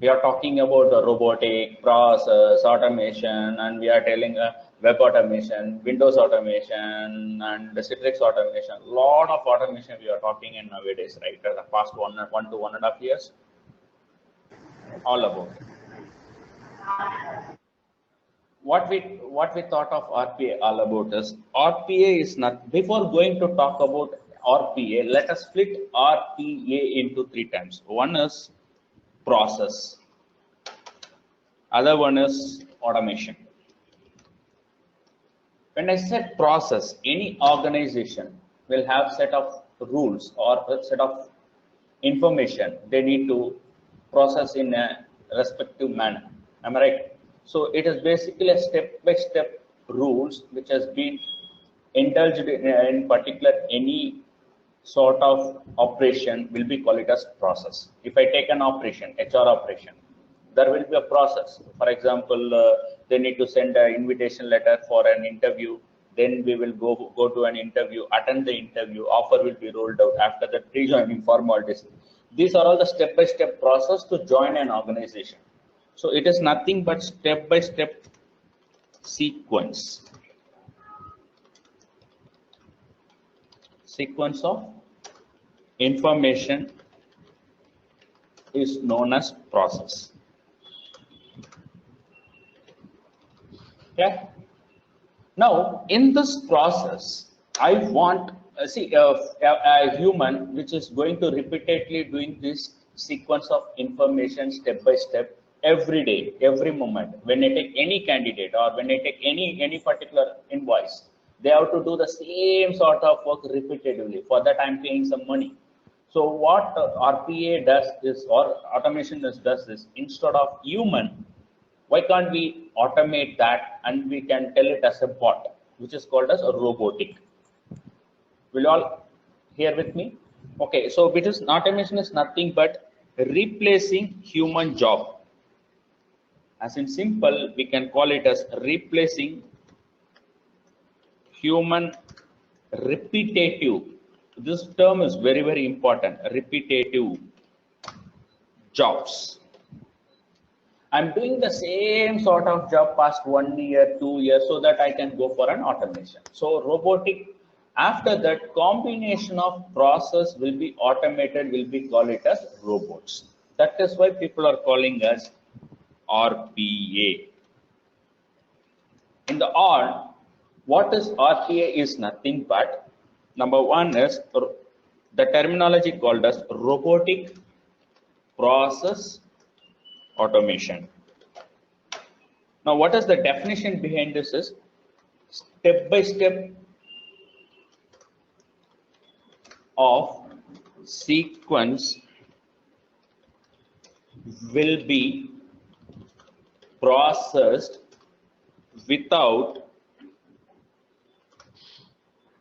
We are talking about the robotic process, automation, and we are telling web automation, Windows automation, and the Citrix automation. Lot of automation we are talking in nowadays, right? The past one to 1.5 years, all about it. What we thought of RPA all about is RPA is not. Before going to talk about RPA, let us split RPA into three types. One is process. Other one is automation. When I said process, any organization will have set of rules or a set of information they need to process in a respective manner. Am I right? So it is basically a step-by-step rules which has been indulged in particular any sort of operation will be called it as process. If I take an operation, HR operation, there will be a process. For example, they need to send an invitation letter for an interview. Then we will go to an interview, attend the interview, offer will be rolled out. After that, pre-joining formalities. These are all the step-by-step process to join an organization. So it is nothing but step-by-step sequence. Sequence of information is known as process. Okay. Now, in this process, I want a human which is going to repeatedly doing this sequence of information step by step every day, every moment. When I take any candidate or when I take any particular invoice, they have to do the same sort of work repetitively. For that, I'm paying some money. So what RPA does is, or automation does is, instead of human, why can't we automate that and we can tell it as a bot, which is called as a robotic. Will you all hear with me? Okay, so because automation is nothing but replacing human job. As in simple, we can call it as replacing human repetitive. This term is very, very important. Repetitive jobs. I'm doing the same sort of job past 1 year, 2 years, so that I can go for an automation. So robotic, after that, combination of process will be automated, will be called it as robots. That is why people are calling us RPA. In the R, what is RPA is nothing but, number one is the terminology called as robotic process automation. Now, what is the definition behind this is step by step of sequence will be processed without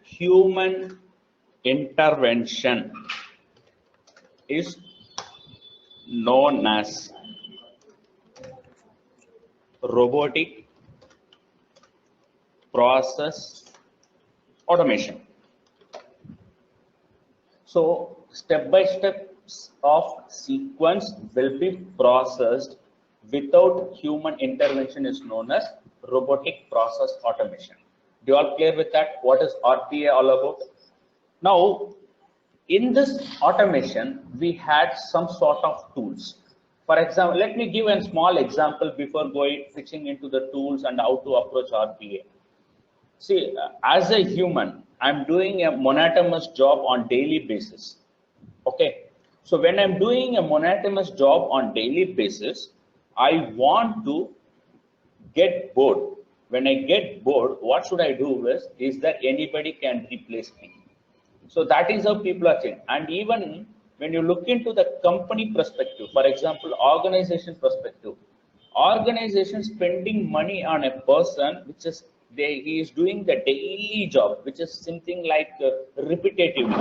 human intervention is known as robotic process automation. So step by steps of sequence will be processed without human intervention is known as robotic process automation. Do you all clear with that? What is RPA all about? Now, in this automation, we had some sort of tools. For example, let me give a small example before switching into the tools and how to approach RPA. See, as a human, I'm doing a monotonous job on daily basis. Okay. So when I'm doing a monotonous job on daily basis, I want to get bored. When I get bored, what should I do is that anybody can replace me. So that is how people are changing. And even when you look into the company perspective, for example, organization perspective, organization spending money on a person which is he is doing the daily job, which is something like repetitive.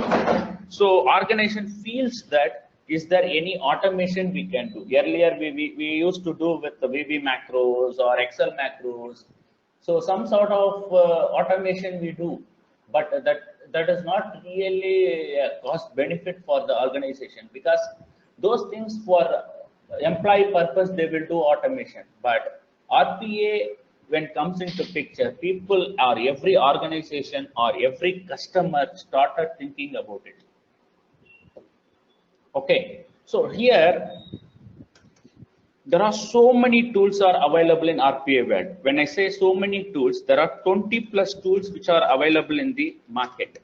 So organization feels that is there any automation we can do? Earlier we used to do with the VB macros or Excel macros. So some sort of automation we do, but that is not really a cost benefit for the organization, because those things for employee purpose, they will do automation. But RPA, when comes into picture, people or every organization or every customer started thinking about it. Okay, so here there are so many tools are available in RPA world. When I say so many tools, there are 20 plus tools which are available in the market.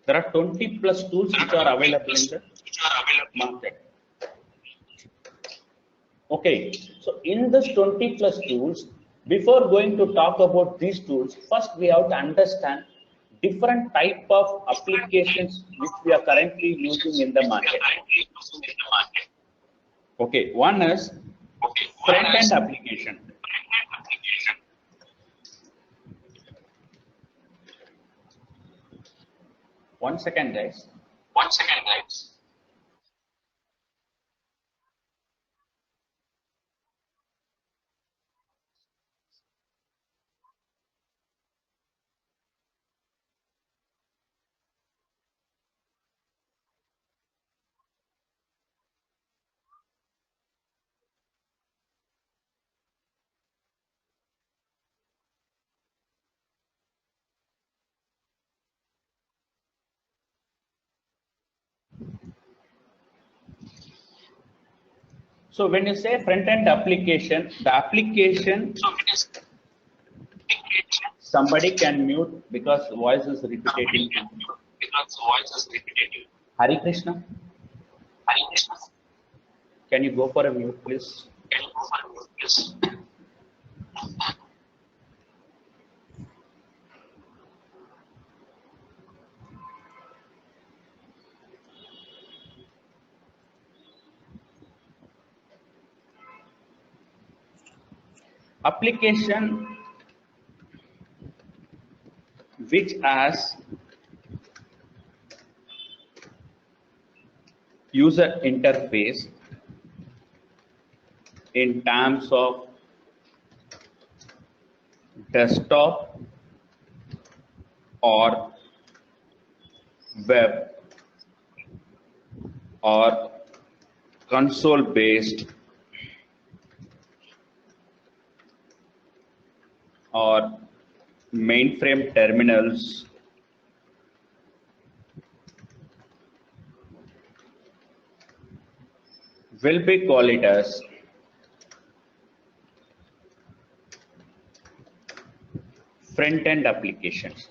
There are 20 plus tools which are available in the market. Okay, so in this 20 plus tools, before going to talk about these tools, first we have to understand different type of applications which we are currently using in the market. Okay, one is front-end application. One second, guys. So when you say front-end application, the application, somebody can mute because voice is repetitive. Hari Krishna, can you go for a mute, please? Application which has user interface in terms of desktop or web or console based or mainframe terminals will be called it as front-end applications.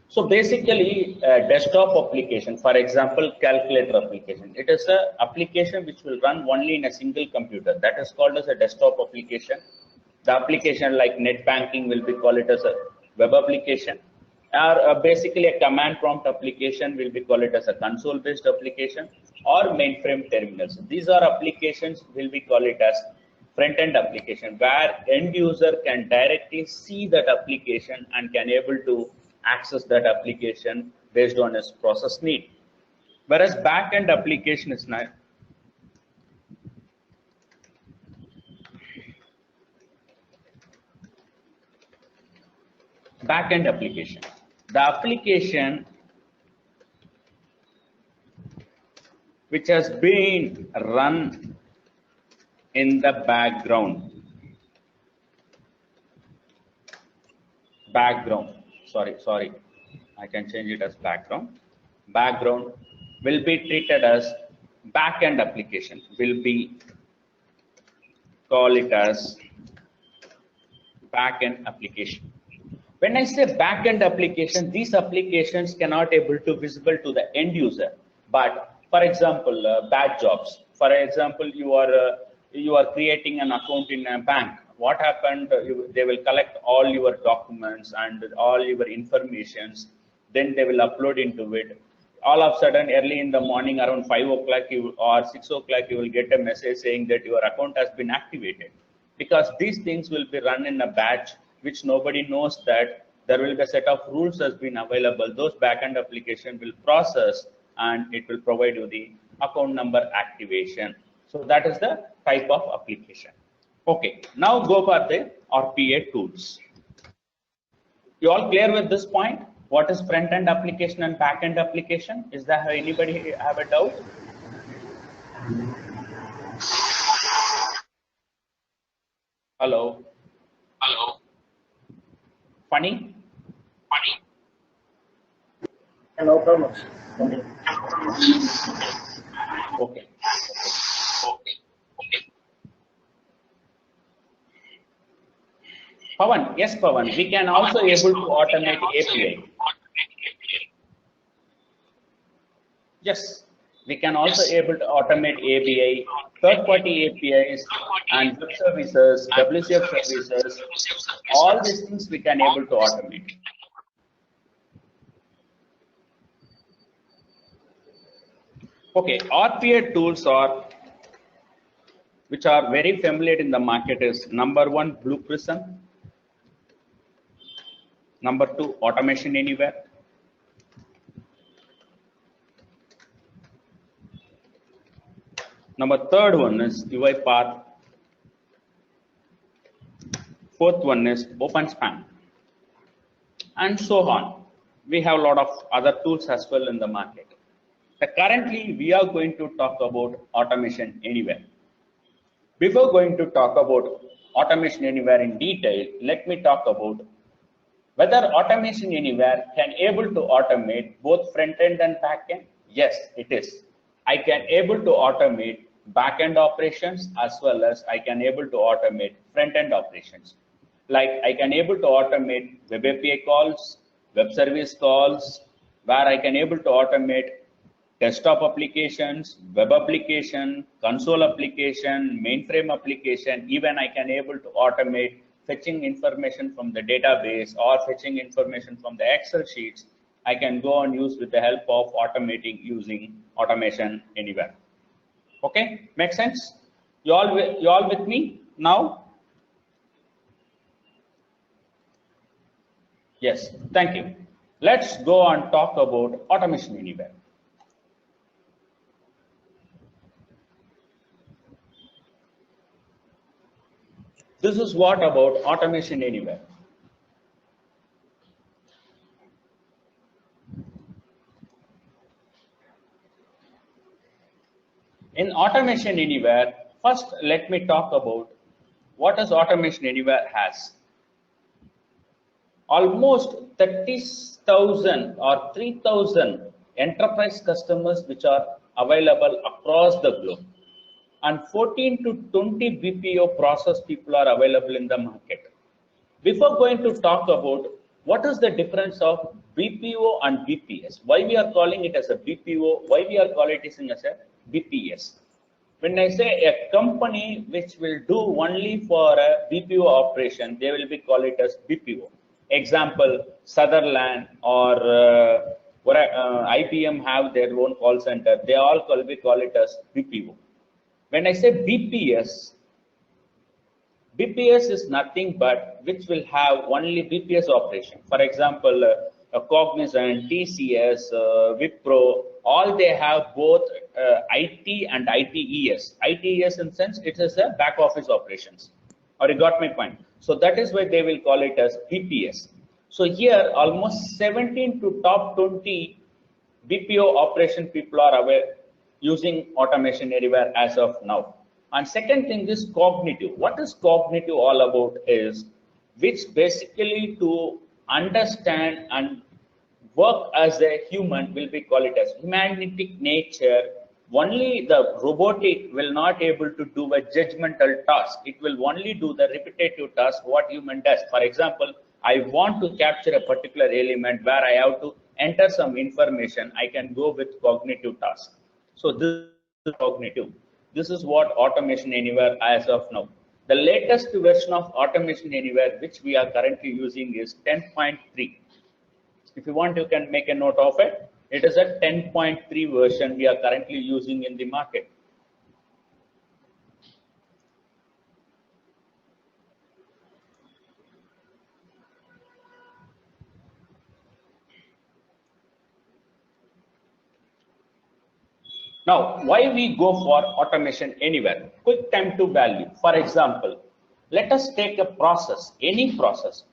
So basically, desktop application, for example, calculator application, it is a application which will run only in a single computer. That is called as a desktop application. The application like net banking will be called it as a web application, or basically a command prompt application will be called it as a console based application, or mainframe terminals. These are applications will be called it as front end application, where end user can directly see that application and can able to access that application based on his process need. Whereas back end application is not. Back-end application. The application which has been run in the background. Sorry. I can change it as background. Background will be treated as back-end application. Will be call it as back-end application. When I say back-end application, these applications cannot able to visible to the end user. But for example, bad jobs. For example, you are creating an account in a bank. What happened? They will collect all your documents and all your informations. Then they will upload into it. All of a sudden, early in the morning, around 5 o'clock or 6 o'clock, you will get a message saying that your account has been activated. Because these things will be run in a batch, which nobody knows that there will be a set of rules has been available. Those backend application will process and it will provide you the account number activation. So that is the type of application. Okay, now go for the RPA tools. You all clear with this point? What is front-end application and back-end application? Is there anybody have a doubt? Hello? Hello. Funny? No problem. Okay. Pawan, yes, Pawan, we can also able to automate API. Yes, we can also able to automate API, third-party APIs, and web services, WCF services. All these things we can able to automate. Okay, RPA tools are which are very familiar in the market is number one, Blue Prism. Number two, Automation Anywhere. Number third one is UiPath. Fourth one is OpenSpan. And so on. We have a lot of other tools as well in the market. Currently, we are going to talk about Automation Anywhere. Before going to talk about Automation Anywhere in detail, let me talk about whether Automation Anywhere can able to automate both front end and back end. Yes, it is. I can able to automate back end operations as well as I can able to automate front end operations. Like I can able to automate web API calls, web service calls, where I can able to automate desktop applications, web application, console application, mainframe application. Even I can able to automate fetching information from the database or fetching information from the Excel sheets. I can go and use with the help of automating using Automation Anywhere. Okay, make sense? You all with me now? Yes, thank you. Let's go and talk about Automation Anywhere. This is what about Automation Anywhere. In Automation Anywhere, first let me talk about what does Automation Anywhere has. Almost 30,000 or 3,000 enterprise customers which are available across the globe, and 14 to 20 BPO process people are available in the market. Before going to talk about what is the difference of BPO and BPS, why we are calling it as a BPO, why we are calling it as a BPS. When I say a company which will do only for a BPO operation, they will be called it as BPO. Example, Sutherland or IBM have their own call center. They all will be call it as BPO. When I say BPS, BPS is nothing but which will have only BPS operation. For example, Cognizant, TCS, Wipro, all they have both IT and ITES. ITES in sense it is a back office operations. Or you got my point? So that is why they will call it as BPS. So here almost 17 to top 20 BPO operation people are aware using Automation Anywhere as of now. And second thing is cognitive. What is cognitive all about is which basically to understand and work as a human will be called it as humanitic nature. Only the robotic will not able to do a judgmental task. It will only do the repetitive task what human does. For example, I want to capture a particular element where I have to enter some information. I can go with cognitive task. So this is cognitive. This is what Automation Anywhere as of now. The latest version of Automation Anywhere which we are currently using is 10.3. If you want, you can make a note of it. It is a 10.3 version we are currently using in the market. Now, why we go for Automation Anywhere? Quick time to value. For example, let us take a process, any process.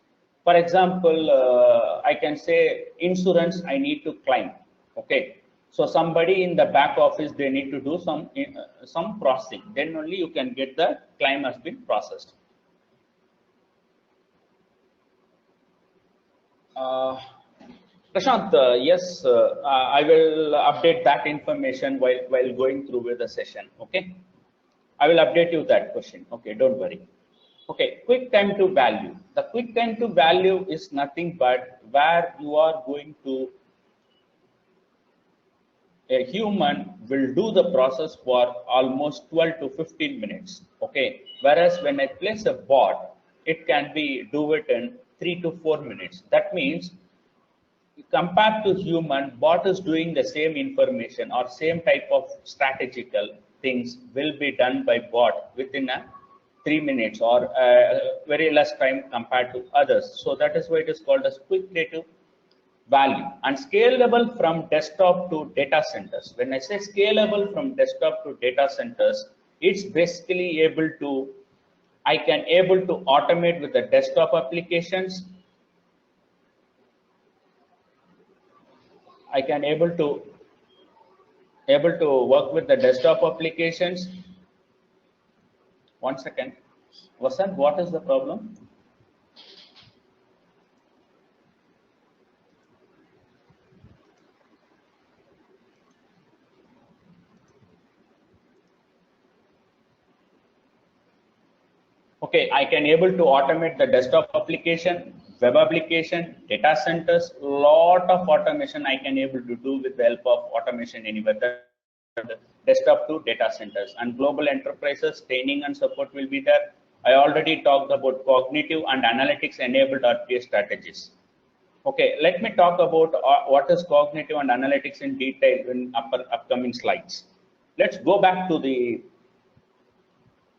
For example, I can say insurance I need to claim. Okay, so somebody in the back office, they need to do some processing. Then only you can get the claim has been processed. Prashant, yes, I will update that information while going through with the session. Okay, I will update you that question. Okay, don't worry. Okay, quick time to value. The quick time to value is nothing but where you are going to, a human will do the process for almost 12 to 15 minutes. Okay, whereas when I place a bot, it can be do it in 3 to 4 minutes. That means compared to human, bot is doing the same information or same type of strategical things will be done by bot within a 3 minutes or very less time compared to others. So that is why it is called as quick native value and scalable from desktop to data centers. When I say scalable from desktop to data centers, it's basically able to, I can able to automate with the desktop applications. I can able to work with the desktop applications. 1 second. Vasant, what is the problem? Okay, I can able to automate the desktop application, web application, data centers, lot of automation I can able to do with the help of automation anywhere. The desktop to data centers and global enterprises training and support will be there. I already talked about cognitive and analytics enabled RPA strategies. Okay, let me talk about what is cognitive and analytics in detail in upcoming slides. Let's go back to the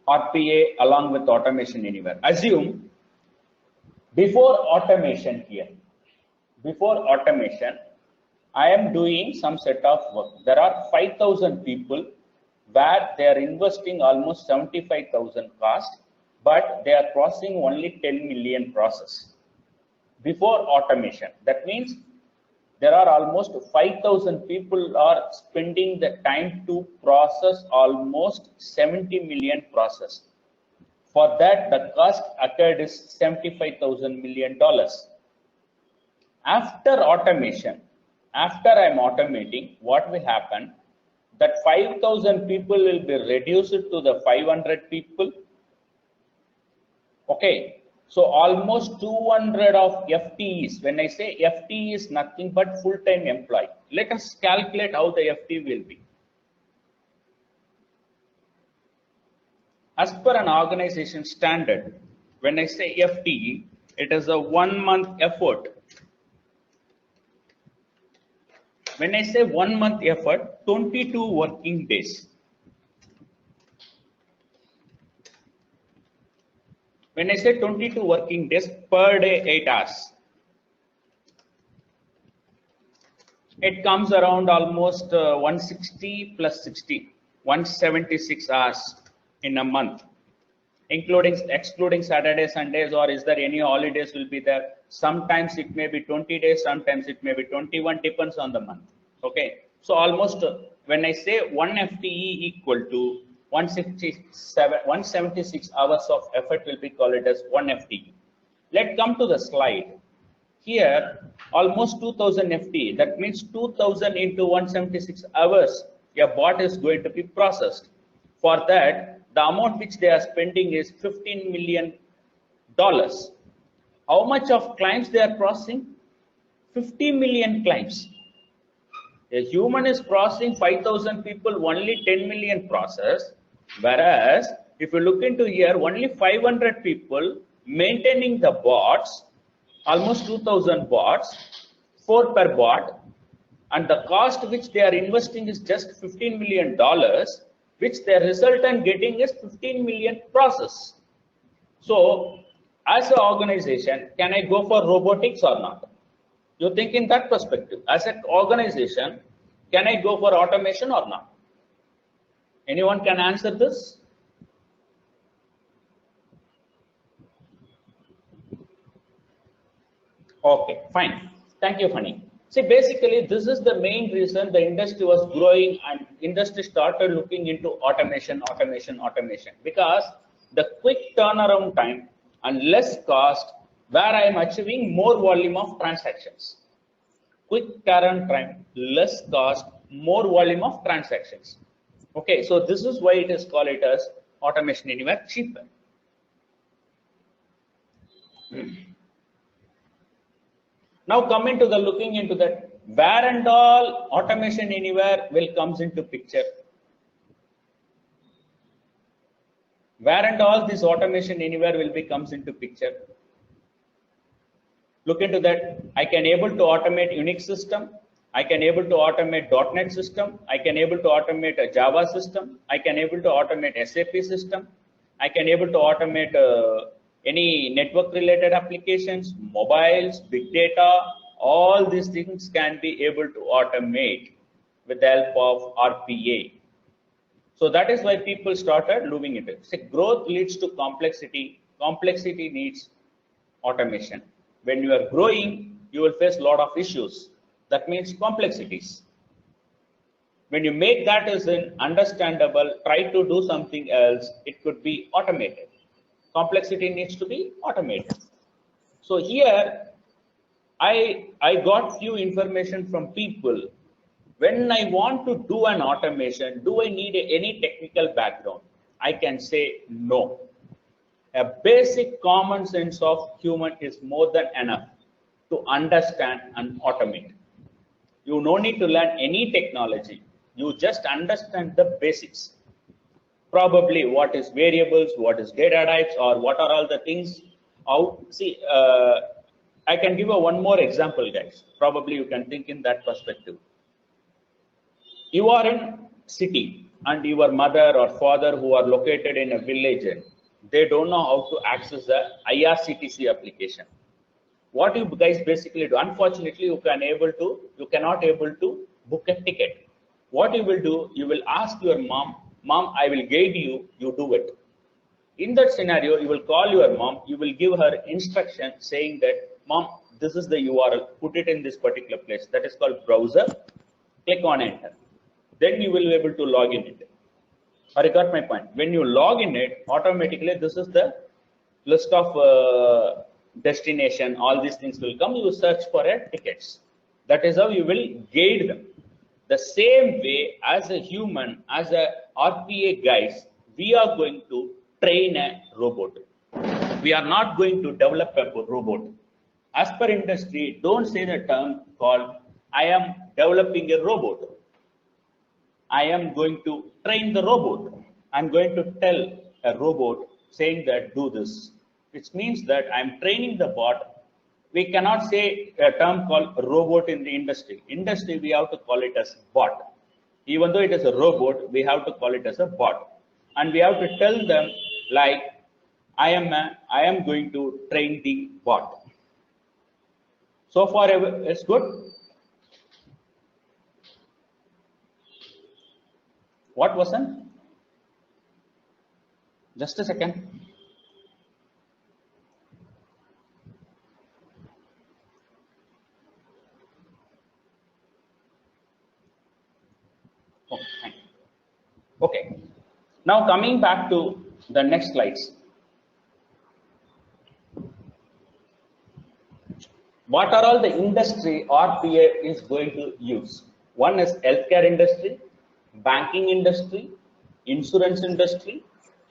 RPA along with automation anywhere. Assume before automation here, before automation, I am doing some set of work. There are 5,000 people where they are investing almost 75,000 cost, but they are processing only 10 million process. Before automation, that means there are almost 5,000 people are spending the time to process almost 70 million process. For that, the cost occurred is $75,000 million. After automation, after I'm automating, what will happen? That 5,000 people will be reduced to the 500 people. Okay, so almost 200 of FTEs. When I say FTE is nothing but full-time employee. Let us calculate how the FTE will be. As per an organization standard, when I say FTE, it is a 1 month effort. When I say 1 month effort, 22 working days. When I say 22 working days, per day 8 hours, it comes around almost 160 plus 60, 176 hours in a month, including excluding Saturday, Sundays, or is there any holidays will be there. Sometimes it may be 20 days, sometimes it may be 21, depends on the month. Okay, so almost when I say 1 FTE equal to 176 hours of effort will be called it as 1 FTE. Let's come to the slide. Here, almost 2000 FTE, that means 2000 into 176 hours, a bot is going to be processed. For that, the amount which they are spending is $15 million. How much of claims they are processing? 50 million claims. A human is processing 5,000 people, only 10 million process. Whereas, if you look into here, only 500 people maintaining the bots, almost 2,000 bots, 4 per bot, and the cost which they are investing is just $15 million, which their resultant getting is 15 million process. So, as an organization, can I go for robotics or not? You think in that perspective. As an organization, can I go for automation or not? Anyone can answer this? Okay, fine. Thank you, Funny. See, basically, this is the main reason the industry was growing and industry started looking into automation, because the quick turnaround time and less cost where I am achieving more volume of transactions. Quick turnaround time, less cost, more volume of transactions. Okay, so this is why it is called it as automation anywhere cheaper. Now coming to the looking into that, where and all automation anywhere will comes into picture. Where and all this automation anywhere will be comes into picture. Look into that. I can able to automate Unix system. I can able to automate .NET system. I can able to automate a Java system. I can able to automate SAP system. I can able to automate any network related applications, mobiles, big data, all these things can be able to automate with the help of RPA. So that is why people started moving into it. So growth leads to complexity. Complexity needs automation. When you are growing, you will face a lot of issues. That means complexities. When you make that as an understandable, try to do something else, it could be automated. Complexity needs to be automated. So here, I got few information from people. When I want to do an automation, do I need any technical background? I can say no. A basic common sense of human is more than enough to understand and automate. You no need to learn any technology. You just understand the basics. Probably what is variables, what is data types, or what are all the things. I can give you one more example, guys. Probably you can think in that perspective. You are in city and your mother or father who are located in a village, they don't know how to access the IRCTC application. What you guys basically do, unfortunately, you cannot able to book a ticket. What you will do, you will ask your mom, I will guide you, you do it. In that scenario, you will call your mom, you will give her instruction saying that, mom, this is the URL, put it in this particular place. That is called browser. Click on enter. Then you will be able to log in it. I got my point. When you log in it, automatically this is the list of destination. All these things will come. You search for tickets. That is how you will guide them. The same way as a human, as a RPA guys, we are going to train a robot. We are not going to develop a robot. As per industry, don't say the term called I am developing a robot. I am going to train the robot. I'm going to tell a robot saying that do this, which means that I'm training the bot. We cannot say a term called robot in the industry. Industry, we have to call it as bot. Even though it is a robot, we have to call it as a bot. And we have to tell them like, I am going to train the bot. So far, it's good. What wasn't? Just a second. Okay, fine. Okay. Now coming back to the next slides. What are all the industry RPA is going to use? One is healthcare industry, banking industry, insurance industry,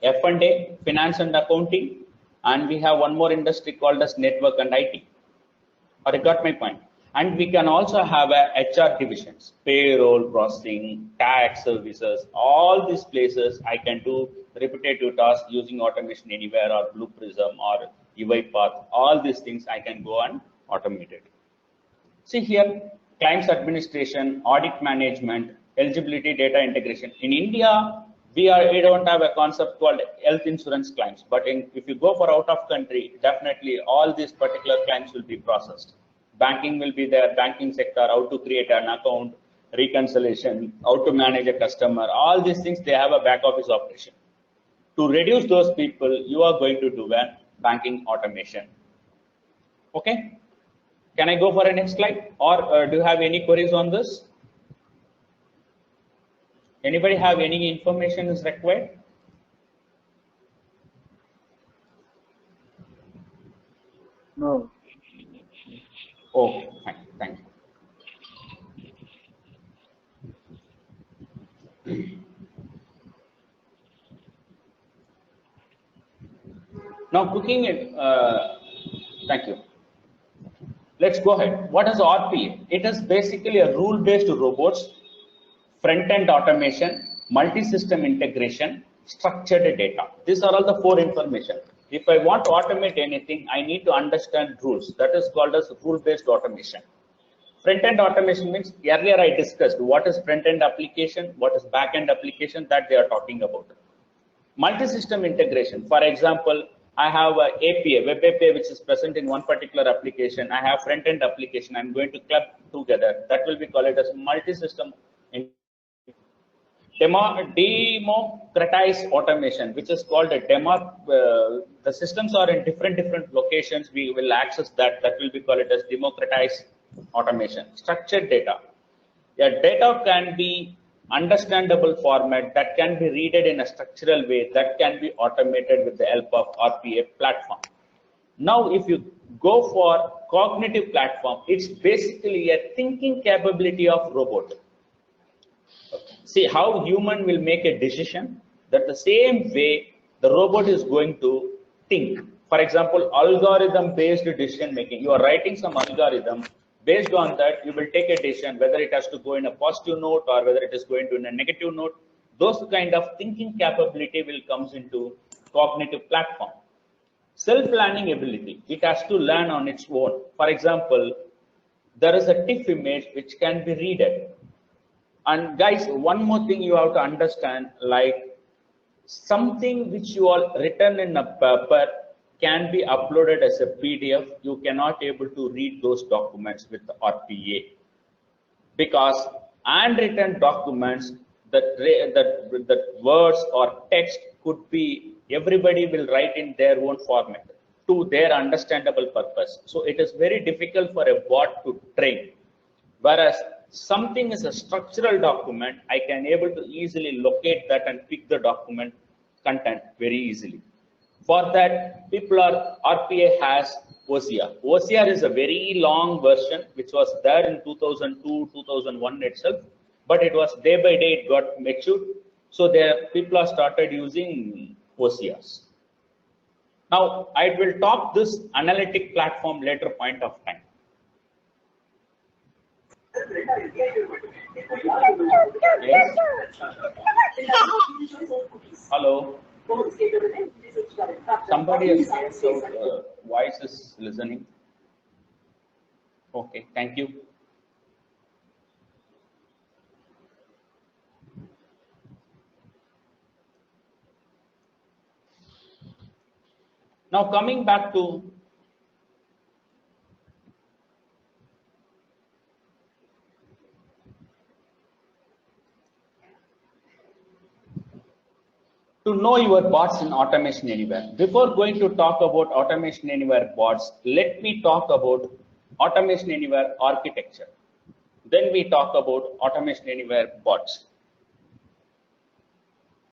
F&A, finance and accounting, and we have one more industry called as network and IT. I got my point. And we can also have a HR divisions, payroll processing, tax services, all these places I can do repetitive tasks using automation anywhere or Blue Prism or UiPath. All these things I can go and automate it. See here, claims administration, audit management, eligibility data integration. In India, we don't have a concept called health insurance claims, but if you go for out of country, definitely all these particular claims will be processed. Banking will be there, banking sector, how to create an account, reconciliation, how to manage a customer, all these things, they have a back office operation. To reduce those people, you are going to do a banking automation. Okay. Can I go for a next slide, or do you have any queries on this? Anybody have any information is required? No. Okay, fine. Thank you. Now cooking it, thank you. Let's go ahead. What is RPA? It is basically a rule-based robots, front-end automation, multi-system integration, structured data. These are all the four information. If I want to automate anything, I need to understand rules. That is called as rule-based automation. Front-end automation means earlier I discussed what is front-end application, what is back-end application that they are talking about. Multi-system integration. For example, I have a API, web API, which is present in one particular application. I have front-end application. I'm going to club together. That will be called it as multi-system. Democratize automation, which is called a demo. The systems are in different locations. We will access that. That will be called it as democratized automation. Structured data. Yeah, data can be understandable format that can be readed in a structural way that can be automated with the help of RPA platform. Now, if you go for cognitive platform, it's basically a thinking capability of robot. See how human will make a decision, that the same way the robot is going to think. For example, algorithm based decision making. You are writing some algorithm. Based on that, you will take a decision whether it has to go in a positive note or whether it is going to in a negative note. Those kind of thinking capability will comes into cognitive platform. Self-learning ability. It has to learn on its own. For example, there is a TIFF image which can be read. And guys, one more thing you have to understand, like something which you are written in a paper can be uploaded as a PDF. You cannot able to read those documents with the RPA, because handwritten documents that words or text could be, everybody will write in their own format to their understandable purpose. So it is very difficult for a bot to train. Whereas something is a structural document, I can able to easily locate that and pick the document content very easily. For that, RPA has OCR. OCR is a very long version which was there in 2002, 2001 itself, but it was day by day it got matured. So people are started using OCRs. Now I will talk this analytic platform later point of time. Yes. Hello. Somebody has voice is listening. Okay, thank you. Now coming back to know your bots in Automation Anywhere. Before going to talk about Automation Anywhere bots, let me talk about Automation Anywhere architecture. Then we talk about Automation Anywhere bots.